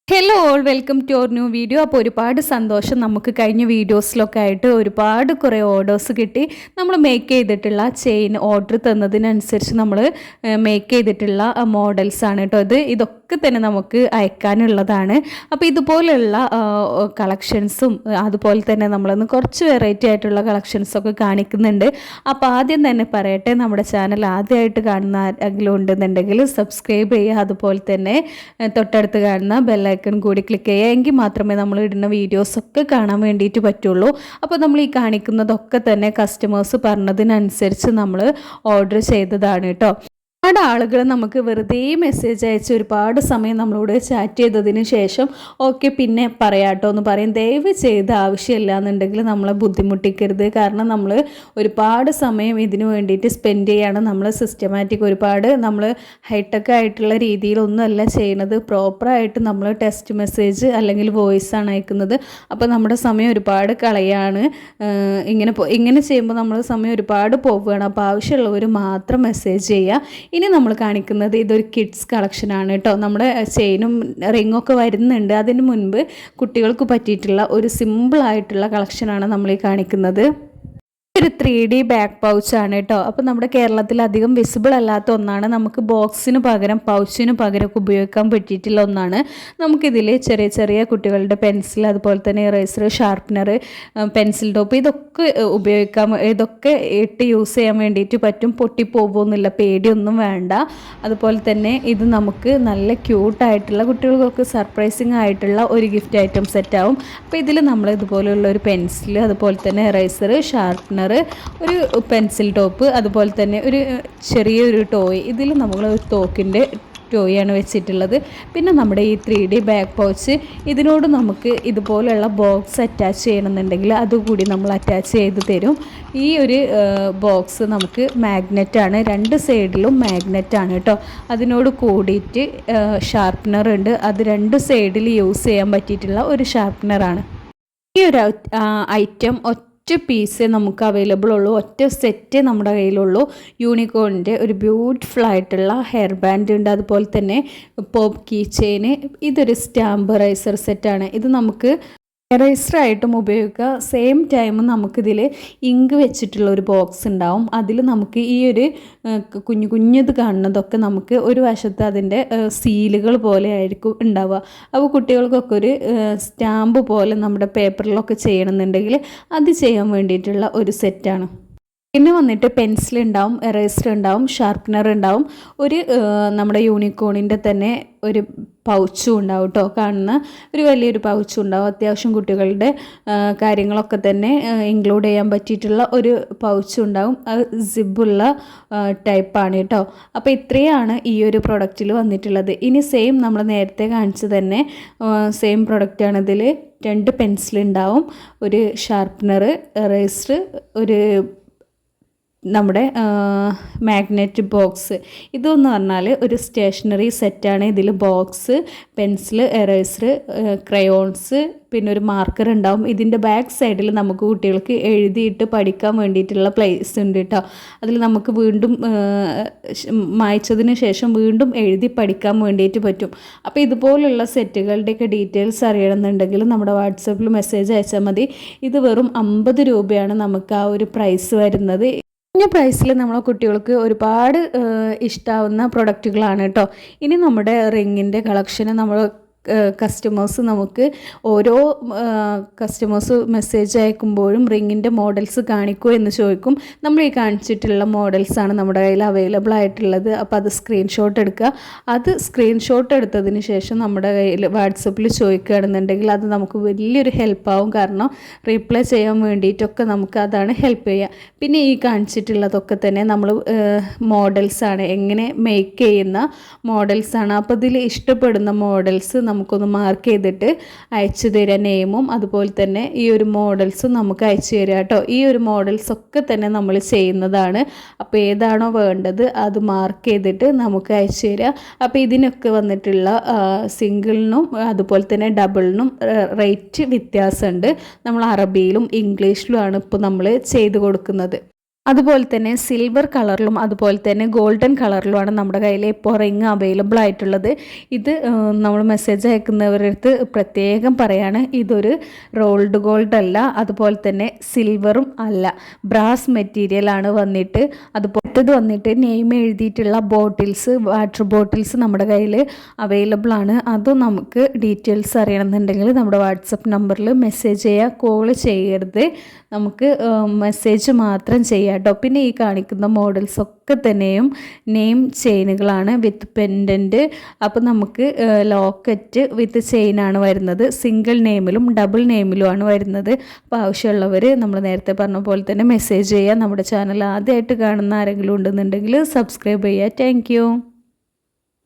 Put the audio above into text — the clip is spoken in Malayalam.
Hello all welcome to our new video. അപ്പോൾ ഒരുപാട് സന്തോഷം, നമുക്ക് കഴിഞ്ഞ വീഡിയോസിലൊക്കെ ആയിട്ട് ഒരുപാട് കുറേ ഓർഡേഴ്സ് കിട്ടി. നമ്മൾ മേക്ക് ചെയ്തിട്ടുള്ള ചെയിൻ ഓർഡർ തന്നതിനനുസരിച്ച് നമ്മൾ മേക്ക് ചെയ്തിട്ടുള്ള മോഡൽസാണ് കേട്ടോ ഇതൊക്കെ തന്നെ നമുക്ക് അയക്കാനുള്ളതാണ്. അപ്പോൾ ഇതുപോലെയുള്ള കളക്ഷൻസും അതുപോലെ തന്നെ നമ്മളൊന്ന് കുറച്ച് വെറൈറ്റി ആയിട്ടുള്ള കളക്ഷൻസൊക്കെ കാണിക്കുന്നുണ്ട്. അപ്പോൾ ആദ്യം തന്നെ പറയട്ടെ, നമ്മുടെ ചാനൽ ആദ്യമായിട്ട് കാണുന്ന ആരെങ്കിലും ഉണ്ടെന്നുണ്ടെങ്കിൽ സബ്സ്ക്രൈബ് ചെയ്യുക. അതുപോലെ തന്നെ തൊട്ടടുത്ത് കാണുന്ന ബെല്ലൈക്കൺ കൂടി ക്ലിക്ക് ചെയ്യുക. എങ്കിൽ മാത്രമേ നമ്മൾ ഇടുന്ന വീഡിയോസൊക്കെ കാണാൻ വേണ്ടിയിട്ട് പറ്റുള്ളൂ. അപ്പോൾ നമ്മൾ ഈ കാണിക്കുന്നതൊക്കെ തന്നെ കസ്റ്റമേഴ്സ് പറഞ്ഞതിനനുസരിച്ച് നമ്മൾ ഓർഡർ ചെയ്തതാണ് കേട്ടോ. ഒരുപാട് ആളുകൾ നമുക്ക് വെറുതെ മെസ്സേജ് അയച്ച് ഒരുപാട് സമയം നമ്മളോട് ചാറ്റ് ചെയ്തതിന് ശേഷം ഓക്കെ പിന്നെ പറയാട്ടോ എന്ന് പറയും. ദയവ് ചെയ്ത് ആവശ്യമില്ല എന്നുണ്ടെങ്കിൽ നമ്മളെ ബുദ്ധിമുട്ടിക്കരുത്. കാരണം നമ്മൾ ഒരുപാട് സമയം ഇതിന് വേണ്ടിയിട്ട് സ്പെൻഡ് ചെയ്യാണ്. നമ്മൾ സിസ്റ്റമാറ്റിക് ഒരുപാട് നമ്മൾ ഹൈടെക് ആയിട്ടുള്ള രീതിയിലൊന്നുമല്ല ചെയ്യുന്നത്. പ്രോപ്പറായിട്ട് നമ്മൾ ടെക്സ്റ്റ് മെസ്സേജ് അല്ലെങ്കിൽ വോയിസ് ആണ് അയക്കുന്നത്. അപ്പോൾ നമ്മുടെ സമയം ഒരുപാട് കളയാണ്. ഇങ്ങനെ ചെയ്യുമ്പോൾ നമ്മൾ സമയം ഒരുപാട് പോവുകയാണ്. അപ്പോൾ ആവശ്യമുള്ളവർ മാത്രം മെസ്സേജ് ചെയ്യുക. ഇനി നമ്മൾ കാണിക്കുന്നത് ഇതൊരു കിഡ്സ് കളക്ഷനാണ് കേട്ടോ. നമ്മുടെ ചെയിനും റിങ്ങൊക്കെ വരുന്നുണ്ട്. അതിന് മുൻപ് കുട്ടികൾക്ക് പറ്റിയിട്ടുള്ള ഒരു സിമ്പിളായിട്ടുള്ള കളക്ഷനാണ് നമ്മൾ ഈ കാണിക്കുന്നത്. ഒരു 3D ബാക്ക് പൗച്ചാണ് കേട്ടോ. അപ്പോൾ നമ്മുടെ കേരളത്തിൽ അധികം വിസിബിൾ അല്ലാത്ത ഒന്നാണ്. നമുക്ക് ബോക്സിന് പകരം പൗച്ചിന് പകരം ഒക്കെ ഉപയോഗിക്കാൻ പറ്റിയിട്ടുള്ള ഒന്നാണ്. നമുക്കിതിൽ ചെറിയ ചെറിയ കുട്ടികളുടെ പെൻസിൽ, അതുപോലെ തന്നെ ഇറേസർ, ഷാർപ്പനർ, പെൻസിൽ ടോപ്പ് ഇതൊക്കെ ഉപയോഗിക്കാം. ഇതൊക്കെ ഇട്ട് യൂസ് ചെയ്യാൻ വേണ്ടിയിട്ട് പറ്റും. പൊട്ടിപ്പോകുന്നില്ല, പേടിയൊന്നും വേണ്ട. അതുപോലെ തന്നെ ഇത് നമുക്ക് നല്ല ക്യൂട്ടായിട്ടുള്ള കുട്ടികൾക്കൊക്കെ സർപ്രൈസിങ് ആയിട്ടുള്ള ഒരു ഗിഫ്റ്റ് ഐറ്റം സെറ്റ് ആവും. അപ്പോൾ ഇതിൽ നമ്മൾ ഇതുപോലെയുള്ള ഒരു പെൻസിൽ, അതുപോലെ തന്നെ ഇറേസർ, ഷാർപ്പനർ, ഒരു പെൻസിൽ ടോപ്പ്, അതുപോലെ തന്നെ ഒരു ചെറിയൊരു ടോയ്, ഇതിൽ നമ്മൾ ഒരു തോക്കിൻ്റെ ടോയാണ് വെച്ചിട്ടുള്ളത്. പിന്നെ നമ്മുടെ ഈ 3D ബാക്ക് പൗച്ച്, ഇതിനോട് നമുക്ക് ഇതുപോലെയുള്ള ബോക്സ് അറ്റാച്ച് ചെയ്യണമെന്നുണ്ടെങ്കിൽ അതുകൂടി നമ്മൾ അറ്റാച്ച് ചെയ്ത് തരും. ഈ ഒരു ബോക്സ് നമുക്ക് മാഗ്നറ്റാണ്, രണ്ട് സൈഡിലും മാഗ്നറ്റാണ് കേട്ടോ. അതിനോട് കൂടിയിട്ട് ഷാർപ്പനർ ഉണ്ട്. അത് രണ്ട് സൈഡിൽ യൂസ് ചെയ്യാൻ പറ്റിയിട്ടുള്ള ഒരു ഷാർപ്പനറാണ്. ഈ ഒരു ഐറ്റം ഒറ്റ പീസേ നമുക്ക് അവൈലബിൾ ഉള്ളൂ, ഒറ്റ സെറ്റ് നമ്മുടെ കയ്യിലുള്ളൂ. യൂണിക്കോണിൻ്റെ ഒരു ബ്യൂട്ടിഫുൾ ആയിട്ടുള്ള ഹെയർ ബാൻഡ് ഉണ്ട്. അതുപോലെ തന്നെ പോപ്പ് കീ ചെയിന്. ഇതൊരു സ്റ്റാമ്പ് റൈസർ സെറ്റാണ്. ഇത് നമുക്ക് എറൈസറായിട്ടും ഉപയോഗിക്കുക. സെയിം ടൈം നമുക്കിതിൽ ഇങ്ക് വെച്ചിട്ടുള്ള ഒരു ബോക്സ് ഉണ്ടാവും. അതിൽ നമുക്ക് ഈ ഒരു കുഞ്ഞത് കാണുന്നതൊക്കെ നമുക്ക് ഒരു വശത്ത് അതിൻ്റെ സീലുകൾ പോലെ ആയിരിക്കും ഉണ്ടാവുക. അപ്പോൾ കുട്ടികൾക്കൊക്കെ ഒരു സ്റ്റാമ്പ് പോലെ നമ്മുടെ പേപ്പറിലൊക്കെ ചെയ്യണമെന്നുണ്ടെങ്കിൽ അത് ചെയ്യാൻ വേണ്ടിയിട്ടുള്ള ഒരു സെറ്റാണ്. പിന്നെ വന്നിട്ട് പെൻസിൽ ഉണ്ടാവും, എറേസർ ഉണ്ടാവും, ഷാർപ്പനർ ഉണ്ടാവും. ഒരു നമ്മുടെ യൂണിക്കോണിൻ്റെ തന്നെ ഒരു പൗച്ചും ഉണ്ടാവും കേട്ടോ. കാണുന്ന ഒരു വലിയൊരു പൗച്ചും ഉണ്ടാവും. അത്യാവശ്യം കുട്ടികളുടെ കാര്യങ്ങളൊക്കെ തന്നെ ഇൻക്ലൂഡ് ചെയ്യാൻ പറ്റിയിട്ടുള്ള ഒരു പൗച്ചും ഉണ്ടാവും. സിബുള്ള ടൈപ്പാണ് കേട്ടോ. അപ്പോൾ ഇത്രയാണ് ഈ ഒരു പ്രൊഡക്റ്റിൽ വന്നിട്ടുള്ളത്. ഇനി സെയിം നമ്മൾ നേരത്തെ കാണിച്ചു തന്നെ സെയിം പ്രൊഡക്റ്റാണ്. ഇതിൽ രണ്ട് പെൻസിൽ ഉണ്ടാവും, ഒരു ഷാർപ്പനർ, എറേസർ, ഒരു നമ്മുടെ മാഗ്നറ്റ് ബോക്സ്. ഇതെന്ന് പറഞ്ഞാൽ ഒരു സ്റ്റേഷനറി സെറ്റാണ്. ഇതിൽ ബോക്സ്, പെൻസിൽ, എറേസർ, ക്രയോൺസ്, പിന്നെ ഒരു മാർക്കർ ഉണ്ടാവും. ഇതിൻ്റെ ബാക്ക് സൈഡിൽ നമുക്ക് കുട്ടികൾക്ക് എഴുതിയിട്ട് പഠിക്കാൻ വേണ്ടിയിട്ടുള്ള പ്ലേസ് ഉണ്ട് കേട്ടോ. അതിൽ നമുക്ക് വീണ്ടും മായ്ച്ചതിന് ശേഷം വീണ്ടും എഴുതി പഠിക്കാൻ വേണ്ടിയിട്ട് പറ്റും. അപ്പോൾ ഇതുപോലുള്ള സെറ്റുകളുടെയൊക്കെ ഡീറ്റെയിൽസ് അറിയണമെന്നുണ്ടെങ്കിൽ നമ്മുടെ വാട്സപ്പിൽ മെസ്സേജ് അയച്ചാൽ മതി. ഇത് വെറും 50 രൂപയാണ് നമുക്ക് ആ ഒരു പ്രൈസ് വരുന്നത്. കുറഞ്ഞ പ്രൈസിൽ നമ്മളെ കുട്ടികൾക്ക് ഒരുപാട് ഇഷ്ടാവുന്ന പ്രൊഡക്റ്റുകളാണ് കേട്ടോ. ഇനി നമ്മുടെ റിങ്ങിൻ്റെ കളക്ഷന് നമ്മൾ കസ്റ്റമേഴ്സ് നമുക്ക് ഓരോ കസ്റ്റമേഴ്സ് മെസ്സേജ് അയക്കുമ്പോഴും റിങ്ങിൻ്റെ മോഡൽസ് കാണിക്കുമോ എന്ന് ചോദിക്കും. നമ്മൾ ഈ കാണിച്ചിട്ടുള്ള മോഡൽസാണ് നമ്മുടെ കയ്യിൽ അവൈലബിൾ ആയിട്ടുള്ളത്. അപ്പോൾ അത് സ്ക്രീൻഷോട്ട് എടുക്കുക. അത് സ്ക്രീൻഷോട്ട് എടുത്തതിന് ശേഷം നമ്മുടെ കയ്യിൽ വാട്സപ്പിൽ ചോദിക്കുകയാണെന്നുണ്ടെങ്കിൽ അത് നമുക്ക് വലിയൊരു ഹെൽപ്പാവും. കാരണം റീപ്ലൈ ചെയ്യാൻ വേണ്ടിയിട്ടൊക്കെ നമുക്ക് അതാണ് ഹെൽപ്പ് ചെയ്യുക. പിന്നെ ഈ കാണിച്ചിട്ടുള്ളതൊക്കെ തന്നെ നമ്മൾ മോഡൽസാണ്, എങ്ങനെ മേക്ക് ചെയ്യുന്ന മോഡൽസാണ്. അപ്പോൾ ഇതിൽ ഇഷ്ടപ്പെടുന്ന മോഡൽസ് നമുക്കൊന്ന് മാർക്ക് ചെയ്തിട്ട് അയച്ചു തരാം, നെയിമും അതുപോലെ തന്നെ ഈ ഒരു മോഡൽസും നമുക്ക് അയച്ചു തരാം കേട്ടോ. ഈ ഒരു മോഡൽസൊക്കെ തന്നെ നമ്മൾ ചെയ്യുന്നതാണ്. അപ്പോൾ ഏതാണോ വേണ്ടത് അത് മാർക്ക് ചെയ്തിട്ട് നമുക്ക് അയച്ചു തരാം. അപ്പോൾ ഇതിനൊക്കെ വന്നിട്ടുള്ള സിംഗിളിനും അതുപോലെ തന്നെ ഡബിളിനും റേറ്റ് വ്യത്യാസമുണ്ട്. നമ്മൾ അറബിയിലും ഇംഗ്ലീഷിലുമാണ് ഇപ്പോൾ നമ്മൾ ചെയ്ത് കൊടുക്കുന്നത്. അതുപോലെ തന്നെ സിൽവർ കളറിലും അതുപോലെ തന്നെ ഗോൾഡൻ കളറിലുമാണ് നമ്മുടെ കയ്യിൽ ഇപ്പോൾ റിങ് അവൈലബിൾ ആയിട്ടുള്ളത്. ഇത് നമ്മൾ മെസ്സേജ് അയക്കുന്നവരുടെ അടുത്ത് പ്രത്യേകം പറയാണ്, ഇതൊരു റോൾഡ് ഗോൾഡ് അല്ല, അതുപോലെ തന്നെ സിൽവറും അല്ല, ബ്രാസ് മെറ്റീരിയലാണ് വന്നിട്ട്. അതുപോലത്തത് വന്നിട്ട് നെയിം എഴുതിയിട്ടുള്ള ബോട്ടിൽസ്, വാട്ടർ ബോട്ടിൽസ് നമ്മുടെ കയ്യിൽ അവൈലബിൾ ആണ്. അതും നമുക്ക് ഡീറ്റെയിൽസ് അറിയണമെന്നുണ്ടെങ്കിൽ നമ്മുടെ വാട്സപ്പ് നമ്പറിൽ മെസ്സേജ് ചെയ്യുക, കോൾ ചെയ്യരുത്, നമുക്ക് മെസ്സേജ് മാത്രം ചെയ്യാം കേട്ടോ. പിന്നെ ഈ കാണിക്കുന്ന മോഡൽസ് ഒക്കെ തന്നെയും നെയിം ചെയിനുകളാണ് വിത്ത് പെൻഡൻറ്റ്. അപ്പോൾ നമുക്ക് ലോക്കറ്റ് വിത്ത് ചെയിനാണ് വരുന്നത്. സിംഗിൾ നെയിമിലും ഡബിൾ നെയിമിലുമാണ് വരുന്നത്. അപ്പോൾ ആവശ്യമുള്ളവർ നമ്മൾ നേരത്തെ പറഞ്ഞ പോലെ തന്നെ മെസ്സേജ് ചെയ്യുക. നമ്മുടെ ചാനൽ ആദ്യമായിട്ട് കാണുന്ന ആരെങ്കിലും ഉണ്ടെന്നുണ്ടെങ്കിൽ സബ്സ്ക്രൈബ് ചെയ്യുക. താങ്ക്